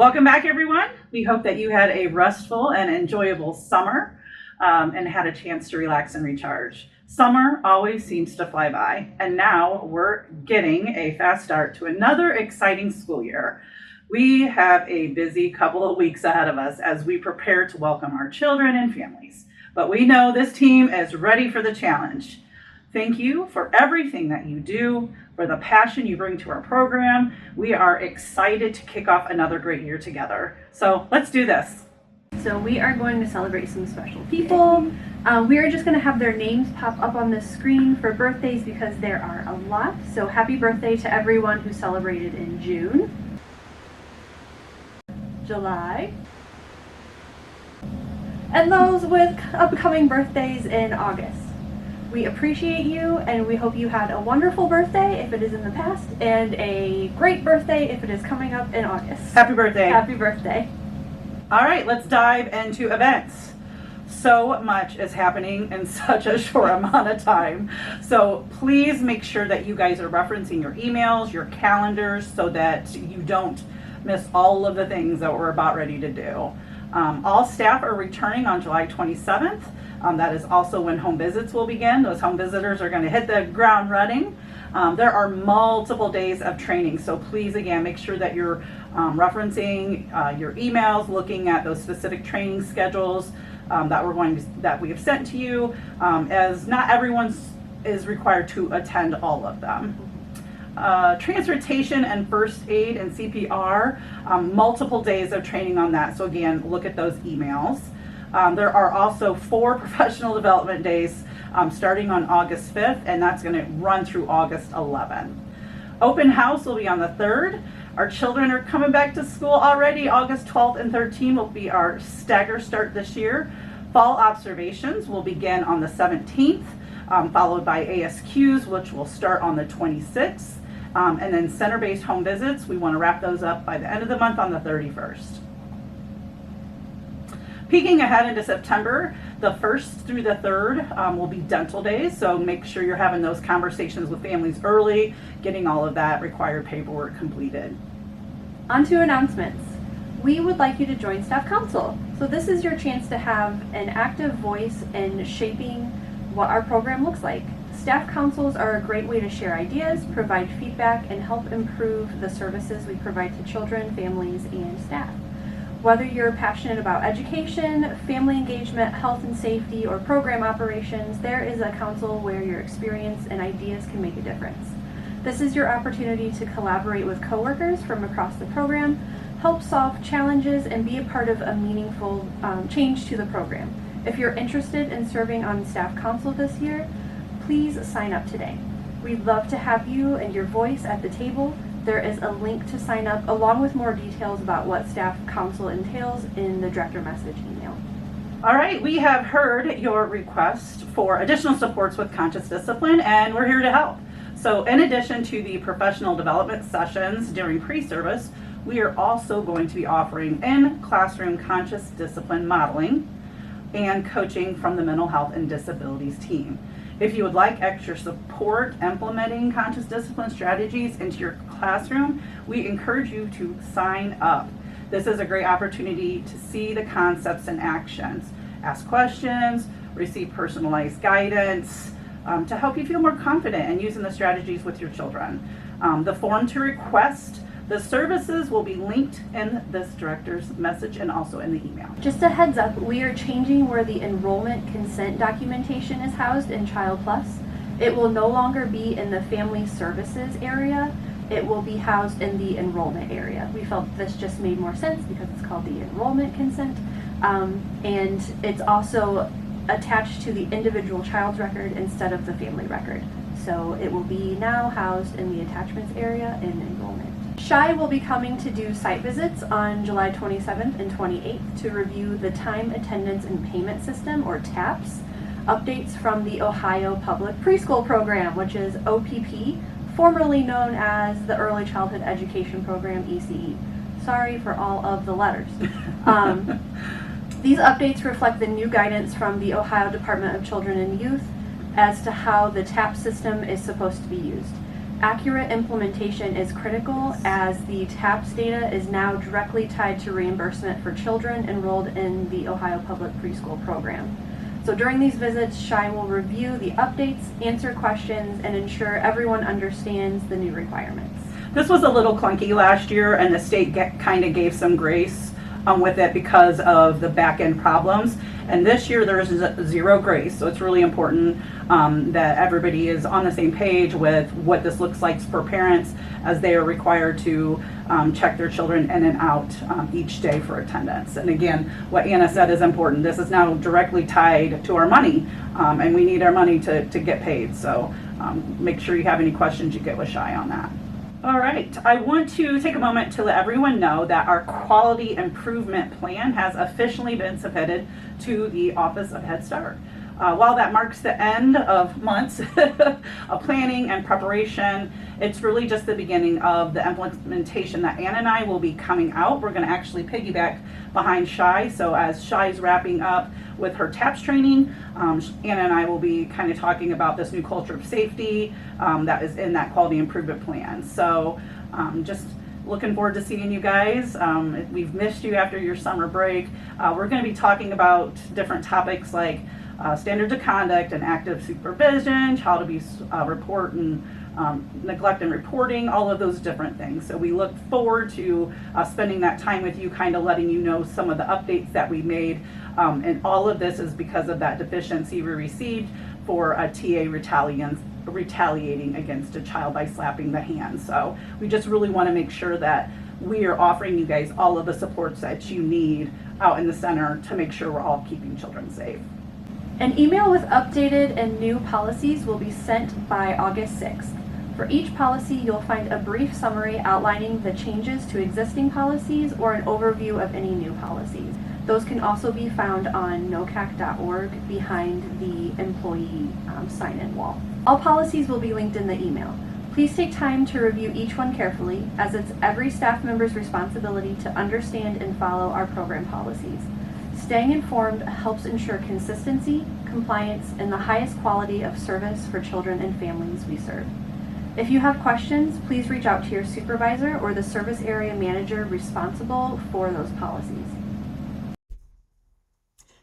Welcome back, everyone. We hope that you had a restful and enjoyable summer and had a chance to relax and recharge. Summer always seems to fly by, and now we're getting a fast start to another exciting school year. We have a busy couple of weeks ahead of us as we prepare to welcome our children and families, but we know this team is ready for the challenge. Thank you for everything that you do, for the passion you bring to our program. We are excited to kick off another great year together. So let's do this. So we are going to celebrate some special people. We are just going to have their names pop up on the screen for birthdays because there are a lot. So happy birthday to everyone who celebrated in June, July, and those with upcoming birthdays in August. We appreciate you, and we hope you had a wonderful birthday if it is in the past, and a great birthday if it is coming up in August. Happy birthday. Happy birthday. All right, let's dive into events. So much is happening in such a short amount of time. So please make sure that you guys are referencing your emails, your calendars, so that you don't miss all of the things that we're about ready to do. All staff are returning on July 27th. That is also when home visits will begin. Those home visitors are going to hit the ground running. There are multiple days of training, so please, again, make sure that you're referencing your emails, looking at those specific training schedules that we have sent to you, as not everyone is required to attend all of them. Transportation and first aid and CPR, multiple days of training on that. So again, look at those emails. There are also 4 professional development days starting on August 5th, and that's going to run through August 11th. Open house will be on the 3rd. Our children are coming back to school already. August 12th and 13th will be our Stagger start this year. Fall observations will begin on the 17th, followed by ASQs, which will start on the 26th. And then center-based home visits, we want to wrap those up by the end of the month on the 31st. Peeking ahead into September, the 1st through the 3rd will be dental days, so make sure you're having those conversations with families early, getting all of that required paperwork completed. On to announcements. We would like you to join Staff Council. So this is your chance to have an active voice in shaping what our program looks like. Staff councils are a great way to share ideas, provide feedback, and help improve the services we provide to children, families, and staff. Whether you're passionate about education, family engagement, health and safety, or program operations, there is a council where your experience and ideas can make a difference. This is your opportunity to collaborate with coworkers from across the program, help solve challenges, and be a part of a meaningful change to the program. If you're interested in serving on Staff Council this year, please sign up today. We'd love to have you and your voice at the table. There is a link to sign up along with more details about what Staff Council entails in the director message email. All right, we have heard your request for additional supports with conscious discipline, and we're here to help. So in addition to the professional development sessions during pre-service, we are also going to be offering in-classroom conscious discipline modeling and coaching from the mental health and disabilities team. If you would like extra support implementing conscious discipline strategies into your classroom, we encourage you to sign up. This is a great opportunity to see the concepts in actions, ask questions, receive personalized guidance to help you feel more confident in using the strategies with your children. The form to request the services will be linked in this director's message and also in the email. Just a heads up, we are changing where the enrollment consent documentation is housed in Child Plus. It will no longer be in the family services area. It will be housed in the enrollment area. We felt this just made more sense because it's called the enrollment consent. And it's also attached to the individual child's record instead of the family record. So it will be now housed in the attachments area in enrollment. SHI will be coming to do site visits on July 27th and 28th to review the Time, Attendance, and Payment System, or TAPS, updates from the Ohio Public Preschool Program, which is OPP, formerly known as the Early Childhood Education Program, ECE. Sorry for all of the letters. These updates reflect the new guidance from the Ohio Department of Children and Youth as to how the TAP system is supposed to be used. Accurate implementation is critical as the TAPS data is now directly tied to reimbursement for children enrolled in the Ohio Public Preschool Program. So during these visits, SHI will review the updates, answer questions, and ensure everyone understands the new requirements. This was a little clunky last year, and the state kind of gave some grace with it because of the back end problems. And this year there's zero grace, so it's really important that everybody is on the same page with what this looks like for parents as they are required to check their children in and out each day for attendance. And again, what Anna said is important. This is now directly tied to our money, and we need our money to get paid. So make sure you have any questions, you get with SHI on that. All right, I want to take a moment to let everyone know that our quality improvement plan has officially been submitted to the Office of Head Start. While that marks the end of months of planning and preparation, it's really just the beginning of the implementation that Anna and I will be coming out. We're going to actually piggyback behind SHI. So as SHI's wrapping up with her TAPS training, Anna and I will be kind of talking about this new culture of safety that is in that quality improvement plan. So just looking forward to seeing you guys. We've missed you after your summer break. We're going to be talking about different topics like standards of conduct and active supervision, child abuse report and neglect and reporting, all of those different things. So we look forward to spending that time with you, kind of letting you know some of the updates that we made. And all of this is because of that deficiency we received for a TA retaliating against a child by slapping the hand. So we just really want to make sure that we are offering you guys all of the supports that you need out in the center to make sure we're all keeping children safe. An email with updated and new policies will be sent by August 6th. For each policy, you'll find a brief summary outlining the changes to existing policies or an overview of any new policies. Those can also be found on nocac.org behind the employee sign-in wall. All policies will be linked in the email. Please take time to review each one carefully, as it's every staff member's responsibility to understand and follow our program policies. Staying informed helps ensure consistency, compliance, and the highest quality of service for children and families we serve. If you have questions, please reach out to your supervisor or the service area manager responsible for those policies.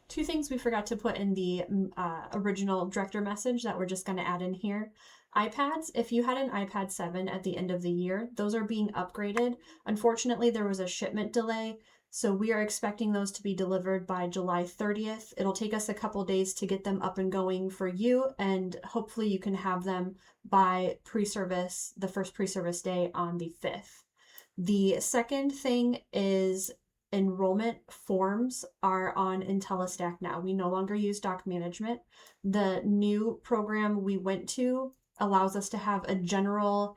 Two things we forgot to put in the original director message that we're just going to add in here. iPads, if you had an iPad 7 at the end of the year, those are being upgraded. Unfortunately, there was a shipment delay, so we are expecting those to be delivered by July 30th. It'll take us a couple days to get them up and going for you, and hopefully you can have them by pre-service, the first pre-service day on the 5th. The second thing is enrollment forms are on IntelliStack now. We no longer use Doc Management. The new program we went to allows us to have a general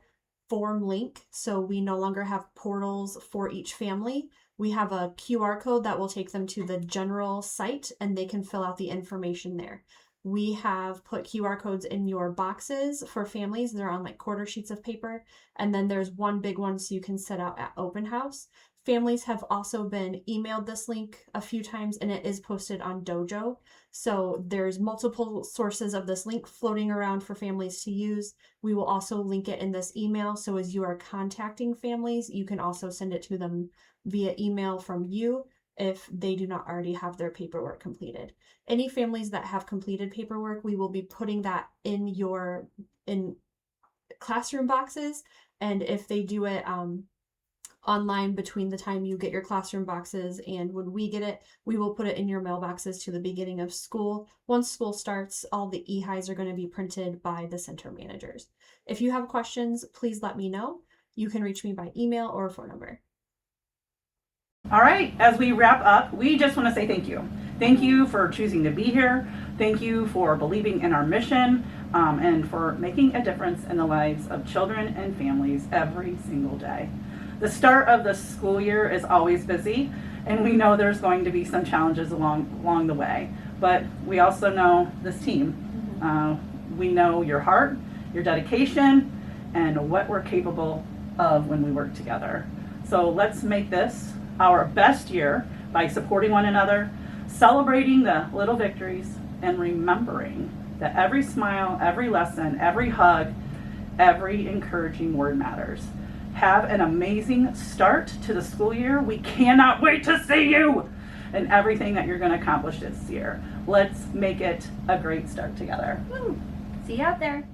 form link, so we no longer have portals for each family. We have a QR code that will take them to the general site and they can fill out the information there. We have put QR codes in your boxes for families. They're on like quarter sheets of paper. And then there's one big one so you can set out at open house. Families have also been emailed this link a few times and it is posted on Dojo. So there's multiple sources of this link floating around for families to use. We will also link it in this email. So as you are contacting families, you can also send it to them via email from you if they do not already have their paperwork completed. Any families that have completed paperwork, we will be putting that in classroom boxes. And if they do it online between the time you get your classroom boxes and when we get it, we will put it in your mailboxes to the beginning of school. Once school starts, all the e-highs are going to be printed by the center managers. If you have questions, please let me know. You can reach me by email or phone number. All right, as we wrap up, we just want to say thank you. Thank you for choosing to be here. Thank you for believing in our mission and for making a difference in the lives of children and families every single day. The start of the school year is always busy, and we know there's going to be some challenges along the way, but we also know this team. We know your heart, your dedication, and what we're capable of when we work together. So let's make this our best year by supporting one another, celebrating the little victories, and remembering that every smile, every lesson, every hug every encouraging word matters. Have an amazing start to the school year. We cannot wait to see you and everything that you're going to accomplish this year. Let's make it a great start together. See you out there.